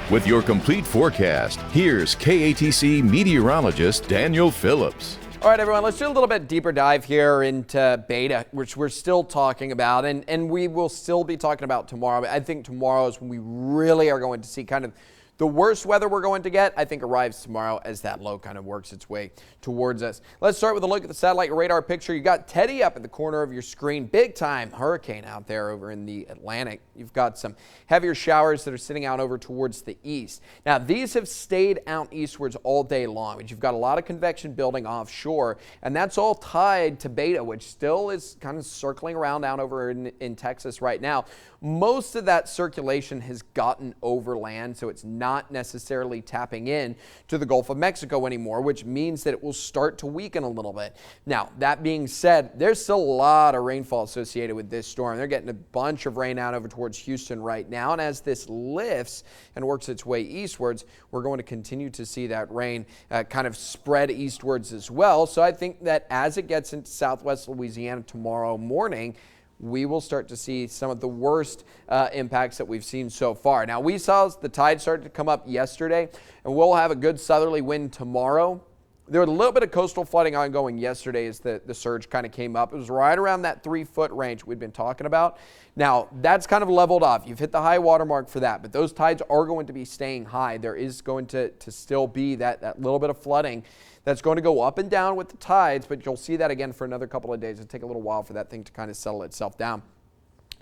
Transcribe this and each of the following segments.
With your complete forecast, here's KATC meteorologist Daniel Phillips. All right, everyone, let's do a little bit deeper dive here into beta, which we're still talking about, and we will still be talking about tomorrow. I think tomorrow is when we really are going to see kind of the worst weather we're going to get, I think, arrives tomorrow as that low kind of works its way towards us. Let's start with a look at the satellite radar picture. You got Teddy up at the corner of your screen. Big time hurricane out there over in the Atlantic. You've got some heavier showers that are sitting out over towards the east. Now, these have stayed out eastwards all day long, but you've got a lot of convection building offshore, and that's all tied to beta, which still is kind of circling around down over in Texas right now. Most of that circulation has gotten overland, so it's not necessarily tapping in to the Gulf of Mexico anymore, which means that it will start to weaken a little bit. Now, that being said, there's still a lot of rainfall associated with this storm. They're getting a bunch of rain out over towards Houston right now, and as this lifts and works its way eastwards, we're going to continue to see that rain kind of spread eastwards as well. So I think that as it gets into southwest Louisiana tomorrow morning, we will start to see some of the worst impacts that we've seen so far. Now, we saw the tide start to come up yesterday, and we'll have a good southerly wind tomorrow. There was a little bit of coastal flooding ongoing yesterday as the surge kind of came up. It was right around that 3-foot range we've been talking about. Now, that's kind of leveled off. You've hit the high water mark for that, but those tides are going to be staying high. There is going to still be that little bit of flooding that's going to go up and down with the tides, but you'll see that again for another couple of days. It'll take a little while for that thing to kind of settle itself down.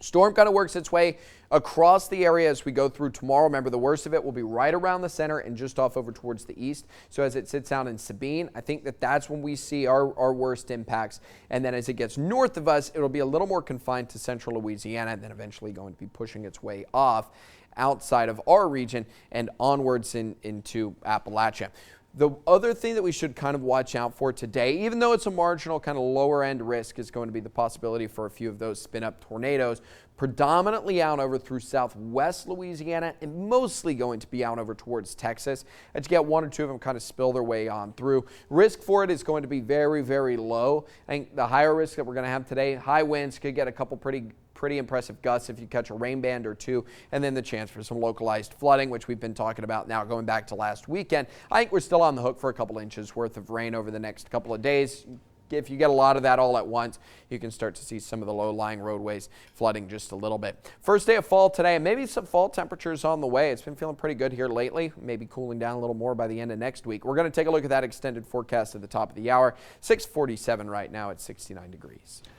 Storm kind of works its way across the area as we go through tomorrow. Remember, the worst of it will be right around the center and just off over towards the east. So as it sits down in Sabine, I think that's when we see our worst impacts. And then as it gets north of us, it'll be a little more confined to central Louisiana and then eventually going to be pushing its way off outside of our region and onwards into Appalachia. The other thing that we should kind of watch out for today, even though it's a marginal kind of lower end risk, is going to be the possibility for a few of those spin up tornadoes, predominantly out over through southwest Louisiana and mostly going to be out over towards Texas. As you get one or two of them kind of spill their way on through. Risk for it is going to be very, very low. I think the higher risk that we're going to have today, high winds, could get a couple pretty impressive gusts if you catch a rain band or two, and then the chance for some localized flooding, which we've been talking about now going back to last weekend. I think we're still on the hook for a couple inches worth of rain over the next couple of days. If you get a lot of that all at once, you can start to see some of the low-lying roadways flooding just a little bit. First day of fall today, and maybe some fall temperatures on the way. It's been feeling pretty good here lately, maybe cooling down a little more by the end of next week. We're going to take a look at that extended forecast at the top of the hour. 6:47 right now at 69 degrees.